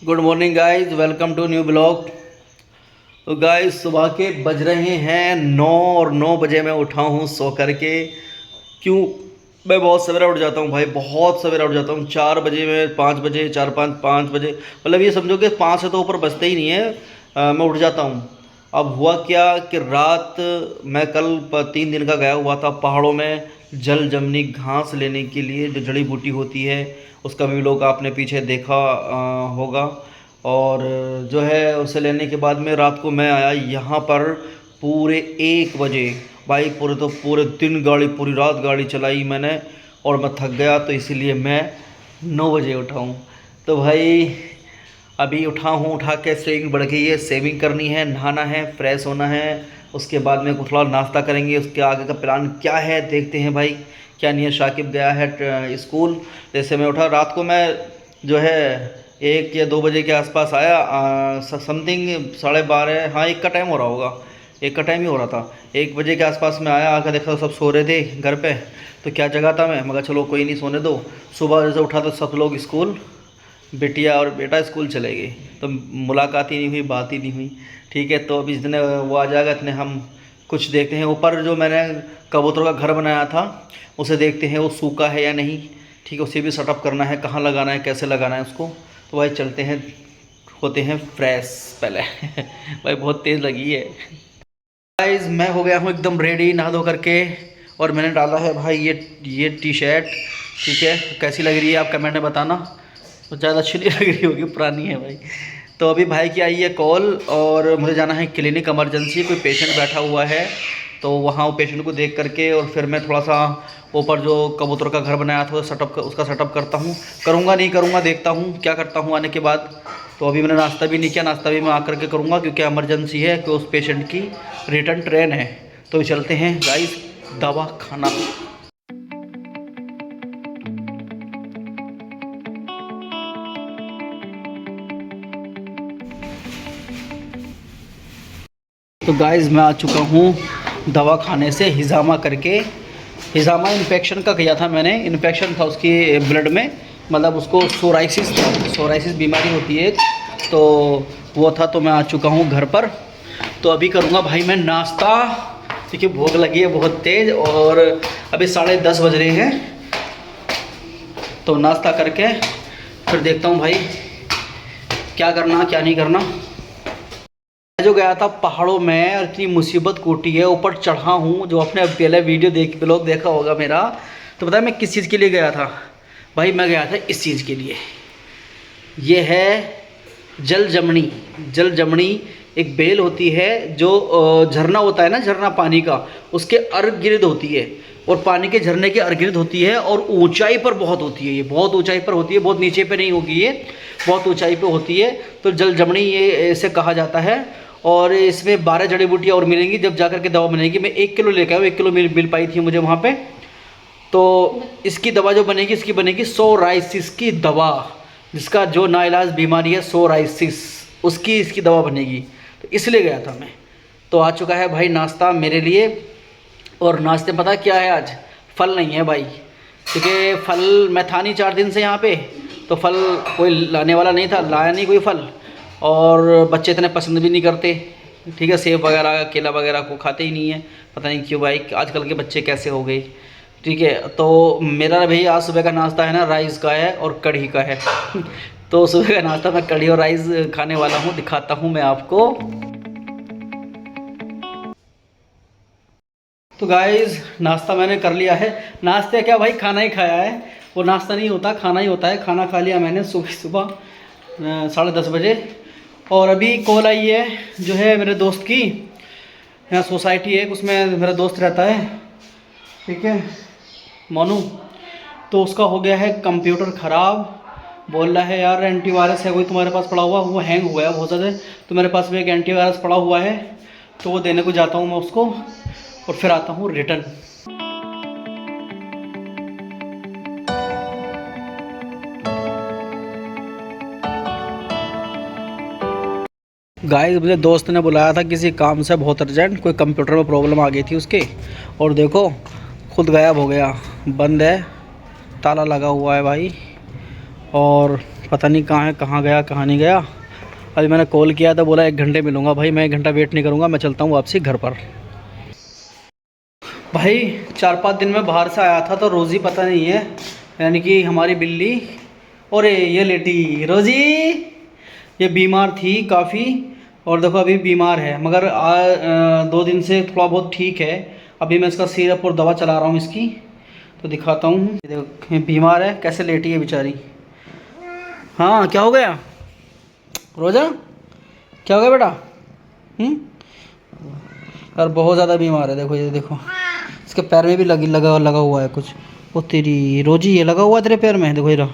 Good morning guys, welcome to new blog. तो guys सुबह के बज रहे हैं 9 और 9 बजे मैं उठा हूँ सो करके। क्यों? मैं बहुत सवेरा उठ जाता हूँ भाई, बहुत सवेरा उठ जाता हूँ। 4 बजे में 5 बजे 4 5 बजे, मतलब ये समझो कि 5 से तो ऊपर बजते ही नहीं है। मैं उठ जाता हूँ। अब हुआ क्या कि रात मैं कल 3 दिन का गया हुआ था पहाड़ों में जल जमनी घास लेने के लिए, जो जड़ी बूटी होती है उसका भी लोग आपने पीछे देखा होगा। और जो है उसे लेने के बाद में रात को मैं आया यहाँ पर पूरे 1 बजे। भाई पूरे दिन गाड़ी, पूरी रात गाड़ी चलाई मैंने और मैं थक गया, तो इसीलिए मैं 9 बजे उठा हूँ। तो भाई अभी उठा हूँ, उठा के सेविंग बढ़ गई है, सेविंग करनी है, नहाना है, फ्रेश होना है। उसके बाद में थोड़ा नाश्ता करेंगे। उसके आगे का प्लान क्या है देखते हैं भाई। क्या नहीं है, शाकिब गया है स्कूल। जैसे मैं उठा रात को, मैं जो है 1 या 2 बजे के आसपास आया, समथिंग 12:30, हाँ 1 का टाइम हो रहा होगा, 1 का टाइम ही हो रहा था। 1 बजे के आसपास में आया, आकर देखा तो सब सो रहे थे घर पे। तो क्या जगह था, मैं मगर चलो कोई नहीं, सोने दो। सुबह जैसे उठा तो सब लोग स्कूल, बिटिया और बेटा स्कूल चले गए, तो मुलाकात ही नहीं हुई, बात ही नहीं हुई। ठीक है, तो अभी जितने वो आ जाएगा इतने हम कुछ देखते हैं। ऊपर जो मैंने कबूतरों का घर बनाया था उसे देखते हैं वो सूखा है या नहीं। ठीक है, उसे भी सेटअप करना है, कहाँ लगाना है, कैसे लगाना है उसको। तो भाई चलते हैं, होते हैं फ्रेश पहले। भाई बहुत तेज़ लगी है। गाइस मैं हो गया हूँ एकदम रेडी नहा धो करके, और मैंने डाला है भाई ये टी शर्ट। ठीक है, कैसी लग रही है आप कमेंट में बताना। तो ज़्यादा अच्छी नहीं लग रही होगी, पुरानी है भाई। तो अभी भाई की आई है कॉल और मुझे जाना है क्लिनिक, इमरजेंसी, कोई पेशेंट बैठा हुआ है। तो वहाँ वो पेशेंट को देख करके और फिर मैं थोड़ा सा ऊपर जो कबूतर का घर बनाया था उसका सेटअप करता हूँ। करूँगा नहीं करूँगा, देखता हूँ क्या करता हूँ आने के बाद। तो अभी मैंने नाश्ता भी नहीं किया, नाश्ता भी मैं आकर के करूँगा, क्योंकि इमरजेंसी है कि उस पेशेंट की रिटर्न ट्रेन है। तो चलते हैं गाइस दवा खाना। तो गाइस मैं आ चुका हूँ दवा खाने से, हिजामा करके। हिजामा इन्फेक्शन का किया था मैंने, इन्फेक्शन था उसकी ब्लड में, मतलब उसको सोराइसिस था, सोराइसिस बीमारी होती है एक, तो वो था। तो मैं आ चुका हूँ घर पर। तो अभी करूँगा भाई मैं नाश्ता, क्योंकि भूख लगी है बहुत तेज़, और अभी 10:30 बज रहे हैं। तो नाश्ता करके फिर देखता हूँ भाई क्या करना क्या नहीं करना। मैं जो गया था पहाड़ों में और इतनी मुसीबत कोटी है, ऊपर चढ़ा हूँ, जो आपने पहले ब्लॉग देखा होगा मेरा, तो पता है मैं किस चीज़ के लिए गया था भाई। मैं गया था इस चीज़ के लिए, ये है जल जमनी। जल जमनी एक बेल होती है, जो झरना होता है ना, झरना पानी का, उसके अर्ध गिर्द होती है, और पानी के झरने के अर्ध गिर्द होती है, और ऊंचाई पर बहुत होती है। ये बहुत ऊंचाई पर होती है, बहुत नीचे पे नहीं होगी, ये बहुत ऊंचाई पे होती है। तो जल जमनी ये ऐसे कहा जाता है। और इसमें 12 जड़ी बूटियाँ और मिलेंगी जब जाकर के दवा बनेगी। मैं 1 किलो लेकर आया, 1 किलो मिल पाई थी मुझे वहाँ पे। तो इसकी दवा जो बनेगी, इसकी बनेगी सोराइसिस की दवा, जिसका जो नाइलाज बीमारी है सोराइसिस, उसकी इसकी दवा बनेगी। तो इसलिए गया था मैं। तो आ चुका है भाई नाश्ता मेरे लिए, और नाश्ते में पता क्या है आज? फल नहीं है भाई, क्योंकि फल मैं था नहीं 4 दिन से यहाँ पे, तो फल कोई लाने वाला नहीं था, लाया नहीं कोई फल, और बच्चे इतने पसंद भी नहीं करते। ठीक है, सेब वगैरह केला वगैरह को खाते ही नहीं है, पता नहीं क्यों भाई, आजकल के बच्चे कैसे हो गए। ठीक है, तो मेरा भाई आज सुबह का नाश्ता है ना, राइस का है और कढ़ी का है। तो सुबह का नाश्ता मैं कढ़ी और राइस खाने वाला हूँ, दिखाता हूँ मैं आपको। तो गाइस नाश्ता मैंने कर लिया है। नाश्ते क्या भाई, खाना ही खाया है, वो नाश्ता नहीं होता, खाना ही होता है। खाना खा लिया मैंने सुबह सुबह 10:30 बजे। और अभी कॉल आई है जो है मेरे दोस्त की, यहाँ सोसाइटी है, उसमें मेरा दोस्त रहता है, ठीक है, मोनू। तो उसका हो गया है कंप्यूटर ख़राब। बोल रहा है यार एंटीवायरस है कोई तुम्हारे पास पड़ा हुआ, वो हैंग हुआ है बहुत ज़्यादा। तो मेरे पास में एक एंटीवायरस पड़ा हुआ है, तो वो देने को जाता हूँ मैं उसको, और फिर आता हूँ रिटर्न। गाइस मुझे दोस्त ने बुलाया था किसी काम से, बहुत अर्जेंट, कोई कंप्यूटर में प्रॉब्लम आ गई थी उसके, और देखो खुद गायब हो गया, बंद है, ताला लगा हुआ है भाई। और पता नहीं कहाँ है, कहाँ गया कहाँ नहीं गया। अभी मैंने कॉल किया था, बोला 1 घंटे मिलूँगा। भाई मैं 1 घंटा वेट नहीं करूँगा, मैं चलता हूँ वापसी घर पर। भाई 4-5 दिन में बाहर से आया था तो रोज़ी पता नहीं है, यानी कि हमारी बिल्ली, और ये लेटी रोज़ी, ये बीमार थी काफ़ी, और देखो अभी बीमार है, मगर 2 दिन से थोड़ा बहुत ठीक है। अभी मैं इसका सिरप और दवा चला रहा हूँ इसकी, तो दिखाता हूँ। देखो ये बीमार है, कैसे लेटी है बेचारी। हाँ क्या हो गया रोज़ा, क्या हो गया बेटा? यार बहुत ज़्यादा बीमार है। देखो ये देखो, इसके पैर में भी लगा हुआ है कुछ। वो तेरी रोजी, ये लगा हुआ है तेरे पैर में, देखो ये रहा।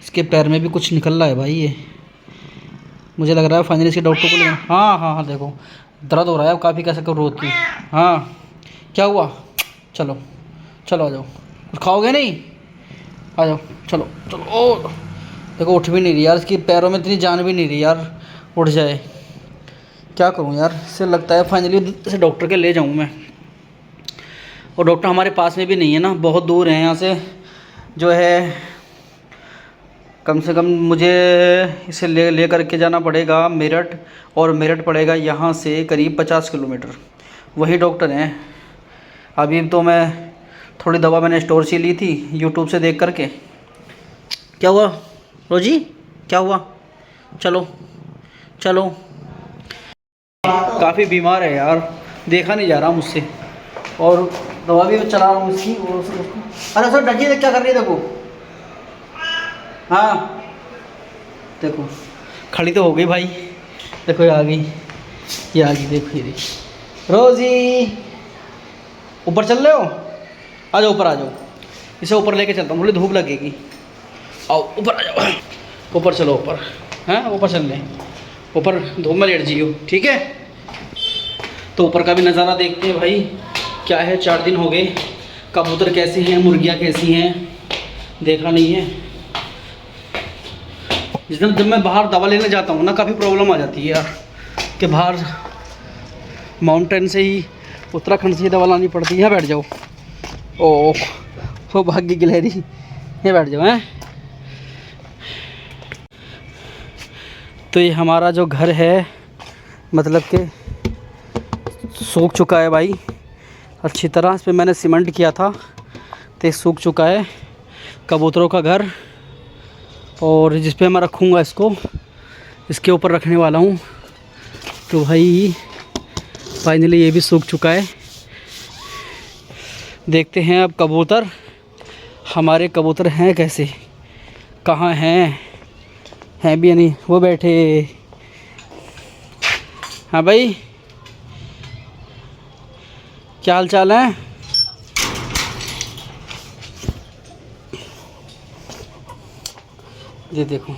इसके पैर में भी कुछ निकल रहा है भाई। ये मुझे लग रहा है फाइनली इसके डॉक्टर को ले। हाँ हाँ हाँ, देखो दर्द हो रहा है अब काफ़ी, कैसे कर रोती। हाँ क्या हुआ? चलो चलो आ जाओ, कुछ खाओगे नहीं? आ जाओ चलो चलो। ओ देखो उठ भी नहीं रही यार, इसकी पैरों में इतनी जान भी नहीं रही यार, उठ जाए। क्या करूँ यार, इससे लगता है फाइनली इसे डॉक्टर के ले जाऊँ मैं। और डॉक्टर हमारे पास में भी नहीं है ना, बहुत दूर है यहाँ से, जो है कम से कम मुझे इसे ले करके जाना पड़ेगा मेरठ, और मेरठ पड़ेगा यहाँ से करीब 50 किलोमीटर। वही डॉक्टर हैं। अभी तो मैं थोड़ी दवा मैंने स्टोर से ली थी यूट्यूब से देख करके। क्या हुआ रोजी, क्या हुआ? चलो चलो। काफ़ी बीमार है यार, देखा नहीं जा रहा मुझसे, और दवा भी मैं चला रहा हूँ इसकी। और अरे सर डकिए, क्या कर रही है? देखो हाँ देखो खड़ी तो हो गई भाई। देखो ये आ गई, ये आ गई, देखो ये रोजी। ऊपर चल रहे हो? आ जाओ ऊपर, आ जाओ, इसे ऊपर लेके चलता हूँ, थोड़ी धूप लगेगी। आओ ऊपर आ जाओ, ऊपर चलो ऊपर। हाँ ऊपर चल लें, ऊपर धूप में लेट जाइयो, ठीक है? तो ऊपर का भी नज़ारा देखते हैं भाई, क्या है। 4 दिन हो गए, कबूतर कैसे हैं, मुर्गियाँ कैसी हैं, देखा नहीं है। जिस दिन जब मैं बाहर दवा लेने जाता हूँ ना, काफ़ी प्रॉब्लम आ जाती है यार, कि बाहर माउंटेन से ही, उत्तराखंड से ही दवा लानी पड़ती है। यहाँ बैठ जाओ। ओह वो भाग्य गिलहरी, यहाँ बैठ जाओ हैं। तो ये हमारा जो घर है, मतलब कि सूख चुका है भाई अच्छी तरह। इस पर मैंने सीमेंट किया था, तो सूख चुका है कबूतरों का घर। और जिस पे मैं रखूँगा इसको, इसके ऊपर रखने वाला हूँ। तो भाई फाइनली ये भी सूख चुका है। देखते हैं अब कबूतर, हमारे कबूतर हैं कैसे, कहाँ हैं भी या नहीं। वो बैठे। हाँ भाई क्या हाल चाल है? ये देखो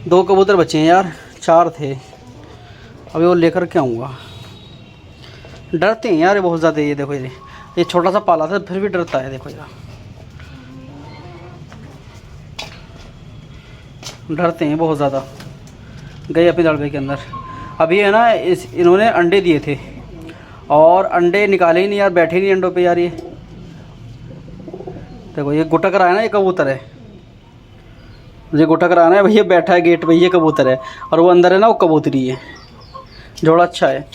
2 कबूतर बचे हैं यार, 4 थे, अभी वो लेकर के आऊँगा। डरते हैं यार बहुत ज़्यादा। ये देखो ये छोटा सा पाला था, फिर भी डरता है। देखो यार डरते हैं बहुत ज़्यादा। गए अपने दड़बे के अंदर। अभी है ना, इन्होंने अंडे दिए थे और अंडे निकाले ही नहीं यार, बैठे नहीं अंडों पे यार। ये देखो ये गुटक रहा है ना, ये कबूतर है, मुझे गुटक रहा है भैया, बैठा है गेट पे, ये कबूतर है। और वो अंदर है ना, वो कबूतरी है। जोड़ा अच्छा है।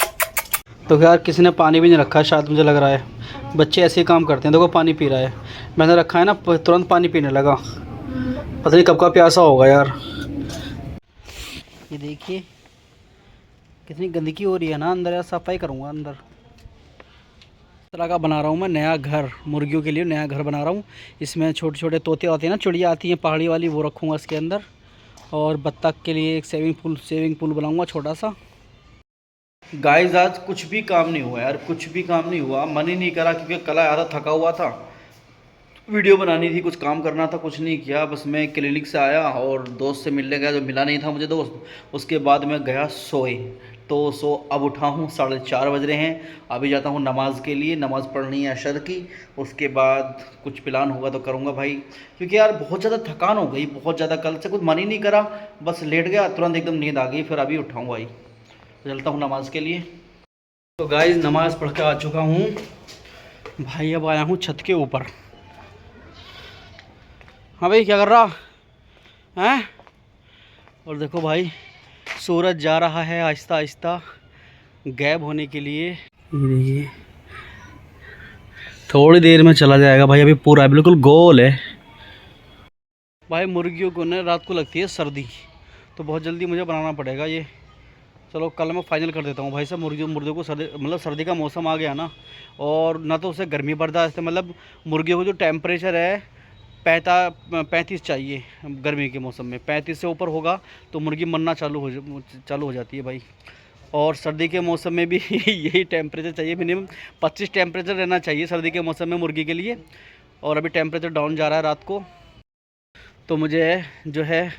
तो यार किसी ने पानी भी नहीं रखा शायद, मुझे लग रहा है। बच्चे ऐसे ही काम करते हैं। देखो पानी पी रहा है, मैंने रखा है ना, तुरंत पानी पीने लगा। पता नहीं कब का प्यासा होगा यार। ये देखिए कितनी गंदगी हो रही है ना अंदर यार, सफाई करूँगा अंदर। इस तरह का बना रहा हूँ मैं नया घर, मुर्गियों के लिए नया घर बना रहा हूँ। इसमें छोटे छोटे तोते आते हैं ना, चिड़िया आती हैं पहाड़ी वाली, वो रखूँगा इसके अंदर। और बत्तख के लिए एक सेविंग पूल बनाऊँगा छोटा सा। गाइस आज कुछ भी काम नहीं हुआ यार, कुछ भी काम नहीं हुआ, मन ही नहीं करा, क्योंकि कल आया था थका हुआ था, वीडियो बनानी थी, कुछ काम करना था, कुछ नहीं किया। बस मैं क्लिनिक से आया और दोस्त से मिलने गया, जो मिला नहीं था मुझे दोस्त। उसके बाद मैं गया सोए। तो अब उठा हूँ, 4:30 बज रहे हैं। अभी जाता हूँ नमाज़ के लिए, नमाज़ पढ़नी है अशर की। उसके बाद कुछ प्लान होगा तो करूँगा भाई, क्योंकि यार बहुत ज़्यादा थकान हो गई, बहुत ज़्यादा। कल से कुछ मन ही नहीं करा, बस लेट गया, तुरंत एकदम नींद आ गई। फिर अभी उठाऊँ भाई, तो चलता हूँ नमाज़ के लिए। तो गाइस नमाज़ पढ़ के आ चुका हूँ भाई, अब आया हूँ छत के ऊपर। हाँ भाई क्या कर रहा? हैं। और देखो भाई सूरज जा रहा है आहिस्ता आहिस्ता गैब होने के लिए। ये देखिए थोड़ी देर में चला जाएगा भाई, अभी पूरा बिल्कुल गोल है। भाई मुर्गियों को ना रात को लगती है सर्दी, तो बहुत जल्दी मुझे बनाना पड़ेगा ये। चलो कल मैं फाइनल कर देता हूँ भाई साहब। मुर्गियों को सर्दी मतलब सर्दी का मौसम आ गया ना, और ना तो उसे गर्मी बर्दाश्त है, मतलब मुर्गियों को जो टेम्परेचर है 35 चाहिए गर्मी के मौसम में। 35 से ऊपर होगा तो मुर्गी मरना चालू हो जाती है भाई। और सर्दी के मौसम में भी यही टेम्परेचर चाहिए, मिनिमम 25 टेम्परेचर रहना चाहिए सर्दी के मौसम में मुर्गी के लिए। और अभी टेम्परेचर डाउन जा रहा है रात को, तो मुझे जो है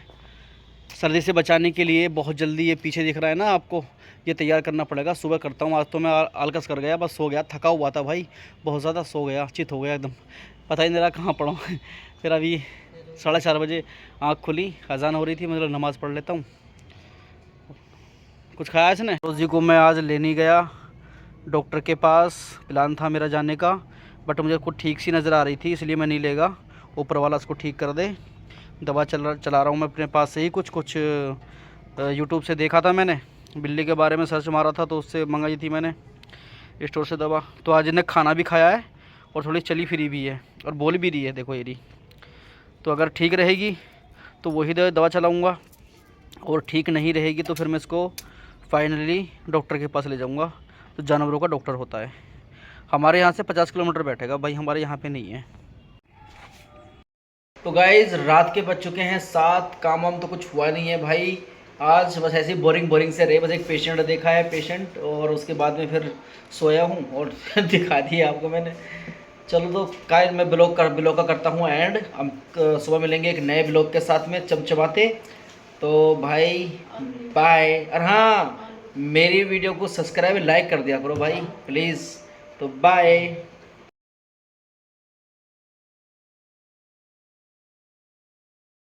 सर्दी से बचाने के लिए बहुत जल्दी ये पीछे दिख रहा है ना आपको, ये तैयार करना पड़ेगा। सुबह करता हूँ, आज तो मैं आलकस कर गया, बस सो गया, थका हुआ था भाई बहुत ज़्यादा, सो गया, चित हो गया एकदम, पता ही नहीं रहा कहाँ पड़ा हूँ। फिर अभी 4:30 बजे आँख खुली, अजान हो रही थी, मतलब नमाज़ पढ़ लेता हूँ। कुछ खाया इसने। रोज़ी को मैं आज लेने गया डॉक्टर के पास, प्लान था मेरा जाने का, बट मुझे कुछ ठीक सी नज़र आ रही थी इसलिए मैं नहीं लेगा, ऊपर वाला उसको ठीक कर दे। दवा चला रहा हूँ मैं अपने पास से ही, कुछ यूट्यूब से देखा था मैंने, बिल्ली के बारे में सर्च मारा था तो उससे मंगाई थी मैंने स्टोर से दवा। तो आज इन्हें खाना भी खाया है और थोड़ी चली फिरी भी है और बोल भी रही है, देखो ये रही। तो अगर ठीक रहेगी तो वही दवा चलाऊँगा, और ठीक नहीं रहेगी तो फिर मैं इसको फाइनली डॉक्टर के पास ले जाऊँगा। तो जानवरों का डॉक्टर होता है, हमारे यहाँ से 50 किलोमीटर बैठेगा भाई, हमारे यहाँ पे नहीं है। तो गाइज़ रात के बज चुके हैं 7, काम वाम तो कुछ हुआ नहीं है भाई आज, बस ऐसे ही बोरिंग से रहे। बस एक पेशेंट देखा है पेशेंट, और उसके बाद में फिर सोया हूँ और दिखा दिया आपको मैंने। चलो तो गाइस मैं ब्लॉग का करता हूँ एंड। हम सुबह मिलेंगे एक नए ब्लॉग के साथ में चमचमाते। तो भाई बाय। और हाँ, मेरी वीडियो को सब्सक्राइब लाइक कर दिया करो भाई प्लीज़। तो बाय।